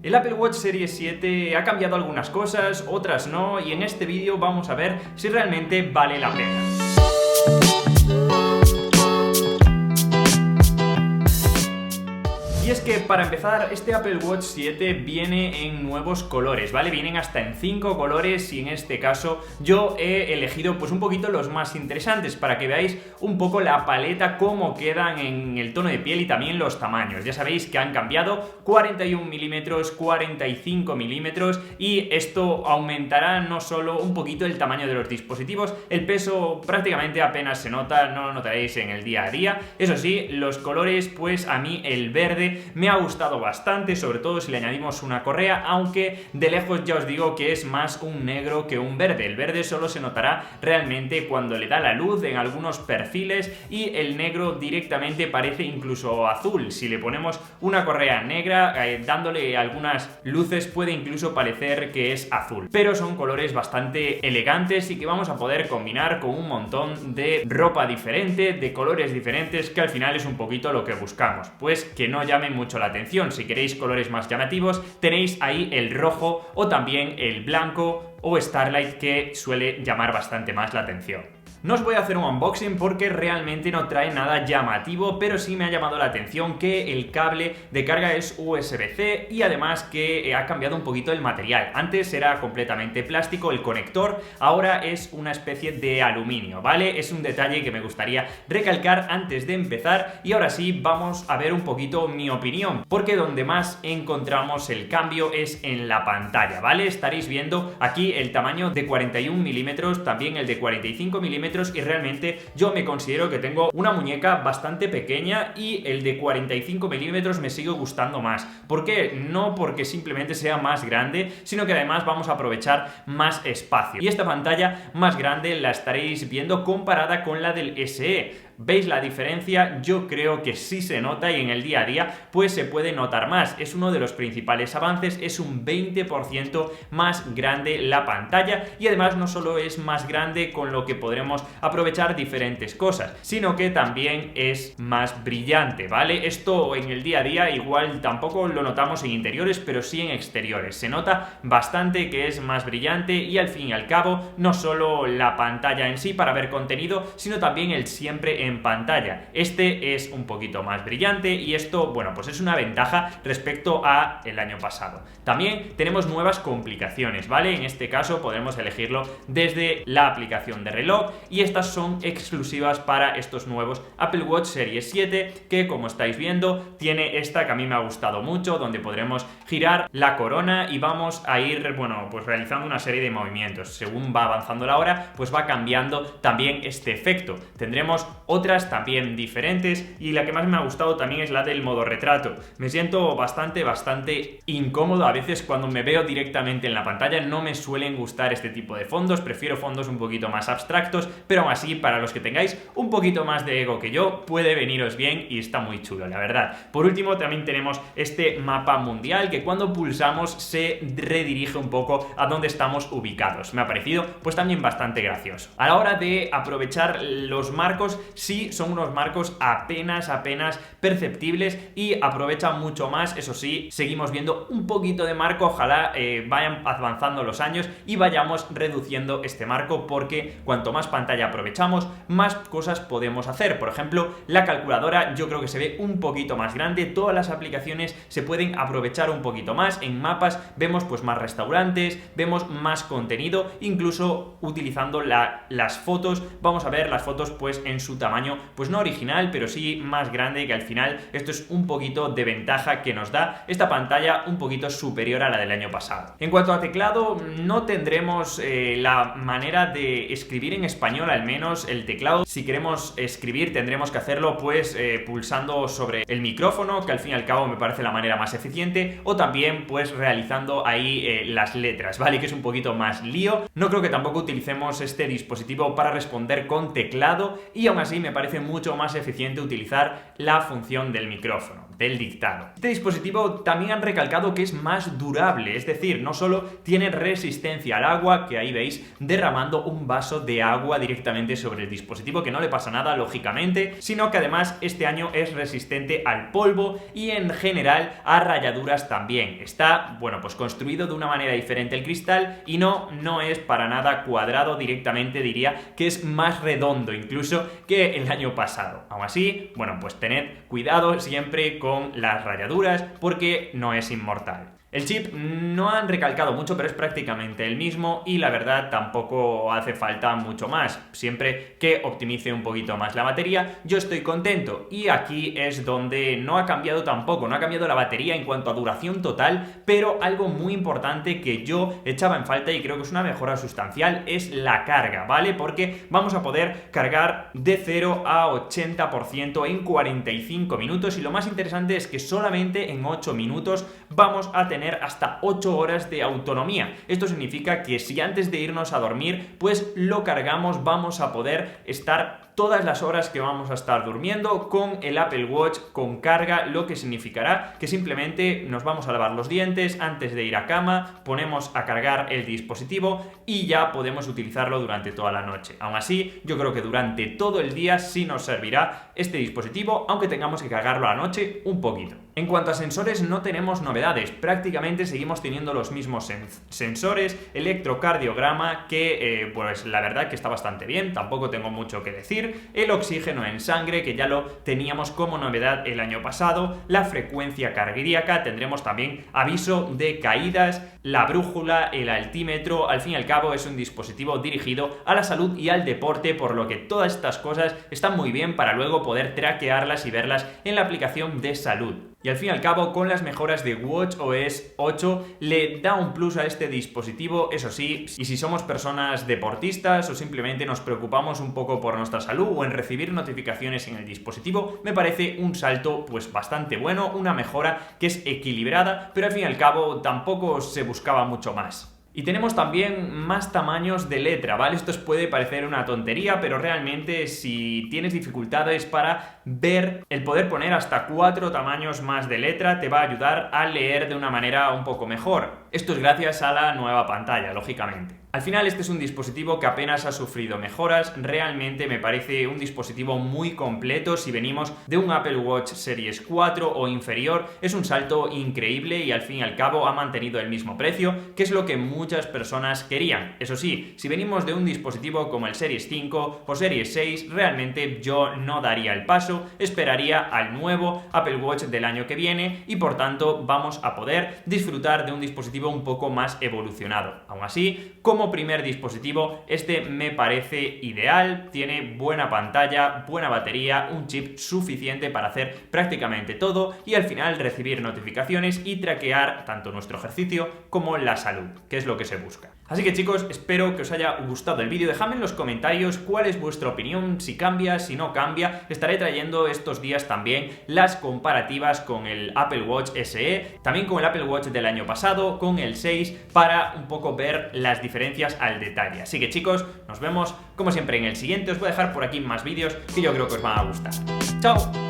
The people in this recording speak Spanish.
El Apple Watch Series 7 ha cambiado algunas cosas, otras no, y en este vídeo vamos a ver si realmente vale la pena. Y es que, para empezar, este Apple Watch 7 viene en nuevos colores, ¿vale? Vienen hasta en 5 colores y en este caso yo he elegido pues un poquito los más interesantes para que veáis un poco la paleta, cómo quedan en el tono de piel y también los tamaños. Ya sabéis que han cambiado 41 milímetros, 45 milímetros y esto aumentará no solo un poquito el tamaño de los dispositivos, el peso prácticamente apenas se nota, no lo notaréis en el día a día. Eso sí, los colores, pues a mí el verde me ha gustado bastante, sobre todo si le añadimos una correa, aunque de lejos ya os digo que es más un negro que un verde. El verde solo se notará realmente cuando le da la luz en algunos perfiles y el negro directamente parece incluso azul. Si le ponemos una correa negra, dándole algunas luces, puede incluso parecer que es azul. Pero son colores bastante elegantes y que vamos a poder combinar con un montón de ropa diferente, de colores diferentes, que al final es un poquito lo que buscamos, pues que no llamen mucho la atención. Si queréis colores más llamativos, tenéis ahí el rojo o también el blanco o Starlight, que suele llamar bastante más la atención. No os voy a hacer un unboxing porque realmente no trae nada llamativo, pero sí me ha llamado la atención que el cable de carga es USB-C y además que ha cambiado un poquito el material. Antes era completamente plástico el conector, ahora es una especie de aluminio, ¿vale? Es un detalle que me gustaría recalcar antes de empezar y ahora sí vamos a ver un poquito mi opinión, porque donde más encontramos el cambio es en la pantalla, ¿vale? Estaréis viendo aquí el tamaño de 41 milímetros, también el de 45 milímetros, y realmente yo me considero que tengo una muñeca bastante pequeña y el de 45 milímetros me sigue gustando más. ¿Por qué? No porque simplemente sea más grande, sino que además vamos a aprovechar más espacio. Y esta pantalla más grande la estaréis viendo comparada con la del SE. ¿Veis la diferencia? Yo creo que sí se nota y en el día a día pues se puede notar más. Es uno de los principales avances, es un 20% más grande la pantalla y además no solo es más grande con lo que podremos aprovechar diferentes cosas, sino que también es más brillante, ¿vale? Esto en el día a día igual tampoco lo notamos en interiores, pero sí en exteriores. Se nota bastante que es más brillante y al fin y al cabo no solo la pantalla en sí para ver contenido, sino también el siempre en pantalla. Este es un poquito más brillante y esto, bueno, pues es una ventaja respecto a el año pasado. También tenemos nuevas complicaciones, ¿vale? En este caso podremos elegirlo desde la aplicación de reloj y estas son exclusivas para estos nuevos Apple Watch Series 7, que como estáis viendo tiene esta que a mí me ha gustado mucho, donde podremos girar la corona y vamos a ir, bueno, pues realizando una serie de movimientos. Según va avanzando la hora, pues va cambiando también este efecto. Tendremos otras también diferentes y la que más me ha gustado también es la del modo retrato. Me siento bastante incómodo a veces cuando me veo directamente en la pantalla. No me suelen gustar este tipo de fondos, prefiero fondos un poquito más abstractos, pero aún así para los que tengáis un poquito más de ego que yo puede veniros bien y está muy chulo, la verdad. Por último también tenemos este mapa mundial que cuando pulsamos se redirige un poco a donde estamos ubicados. Me ha parecido pues también bastante gracioso. A la hora de aprovechar los marcos, sí son unos marcos apenas perceptibles y aprovechan mucho más. Eso sí, seguimos viendo un poquito de marco. Ojalá vayan avanzando los años y vayamos reduciendo este marco, porque cuanto más pantalla aprovechamos, más cosas podemos hacer. Por ejemplo, la calculadora yo creo que se ve un poquito más grande, todas las aplicaciones se pueden aprovechar un poquito más. En mapas vemos pues más restaurantes, vemos más contenido, incluso utilizando las fotos, vamos a ver las fotos pues en su tamaño, pues no original, pero sí más grande, que al final esto es un poquito de ventaja que nos da esta pantalla un poquito superior a la del año pasado. En cuanto a teclado, no tendremos la manera de escribir en español, al menos el teclado. Si queremos escribir tendremos que hacerlo pues pulsando sobre el micrófono, que al fin y al cabo me parece la manera más eficiente, o también pues realizando ahí las letras, ¿vale? Que es un poquito más lío. No creo que tampoco utilicemos este dispositivo para responder con teclado y aún así me parece mucho más eficiente utilizar la función del micrófono. del dictado. Este dispositivo también han recalcado que es más durable, es decir, no solo tiene resistencia al agua, que ahí veis derramando un vaso de agua directamente sobre el dispositivo, que no le pasa nada lógicamente, sino que además este año es resistente al polvo y en general a rayaduras también. Está, bueno, pues construido de una manera diferente el cristal y no es para nada cuadrado, directamente diría que es más redondo incluso que el año pasado. Aún así, bueno, pues tened cuidado siempre con las rayaduras porque no es inmortal. El chip no han recalcado mucho, pero es prácticamente el mismo y la verdad tampoco hace falta mucho más. Siempre que optimice un poquito más la batería, yo estoy contento. Y aquí es donde no ha cambiado tampoco, no ha cambiado la batería en cuanto a duración total, pero algo muy importante que yo echaba en falta y creo que es una mejora sustancial es la carga, ¿vale? Porque vamos a poder cargar de 0 a 80% en 45 minutos y lo más interesante es que solamente en 8 minutos vamos a tener hasta 8 horas de autonomía. Esto significa que si antes de irnos a dormir pues lo cargamos, vamos a poder estar todas las horas que vamos a estar durmiendo con el Apple Watch con carga, lo que significará que simplemente nos vamos a lavar los dientes antes de ir a cama, ponemos a cargar el dispositivo y ya podemos utilizarlo durante toda la noche. Aún así, yo creo que durante todo el día sí nos servirá este dispositivo, aunque tengamos que cargarlo a la noche un poquito. En cuanto a sensores, no tenemos novedades, prácticamente seguimos teniendo los mismos sensores, electrocardiograma, que pues la verdad que está bastante bien, tampoco tengo mucho que decir. El oxígeno en sangre, que ya lo teníamos como novedad el año pasado, la frecuencia cardíaca, tendremos también aviso de caídas, la brújula, el altímetro. Al fin y al cabo es un dispositivo dirigido a la salud y al deporte, por lo que todas estas cosas están muy bien para luego poder traquearlas y verlas en la aplicación de salud. Y al fin y al cabo, con las mejoras de watchOS 8 le da un plus a este dispositivo, eso sí, y si somos personas deportistas o simplemente nos preocupamos un poco por nuestra salud o en recibir notificaciones en el dispositivo, me parece un salto pues bastante bueno, una mejora que es equilibrada, pero al fin y al cabo tampoco se buscaba mucho más. Y tenemos también más tamaños de letra, ¿vale? Esto os puede parecer una tontería, pero realmente si tienes dificultades para ver, el poder poner hasta 4 tamaños más de letra te va a ayudar a leer de una manera un poco mejor. Esto es gracias a la nueva pantalla, lógicamente. Al final este es un dispositivo que apenas ha sufrido mejoras, realmente me parece un dispositivo muy completo. Si venimos de un Apple Watch Series 4 o inferior, es un salto increíble y al fin y al cabo ha mantenido el mismo precio, que es lo que muchas personas querían. Eso sí, si venimos de un dispositivo como el Series 5 o Series 6, realmente yo no daría el paso, esperaría al nuevo Apple Watch del año que viene y por tanto vamos a poder disfrutar de un dispositivo un poco más evolucionado. Aún así, como primer dispositivo, este me parece ideal, tiene buena pantalla, buena batería, un chip suficiente para hacer prácticamente todo y al final recibir notificaciones y traquear tanto nuestro ejercicio como la salud, que es lo que se busca. Así que chicos, espero que os haya gustado el vídeo, dejadme en los comentarios cuál es vuestra opinión, si cambia, si no cambia. Estaré trayendo estos días también las comparativas con el Apple Watch SE, también con el Apple Watch del año pasado, con el 6, para un poco ver las diferencias al detalle. Así que chicos, nos vemos como siempre en el siguiente, os voy a dejar por aquí más vídeos que yo creo que os van a gustar. ¡Chao!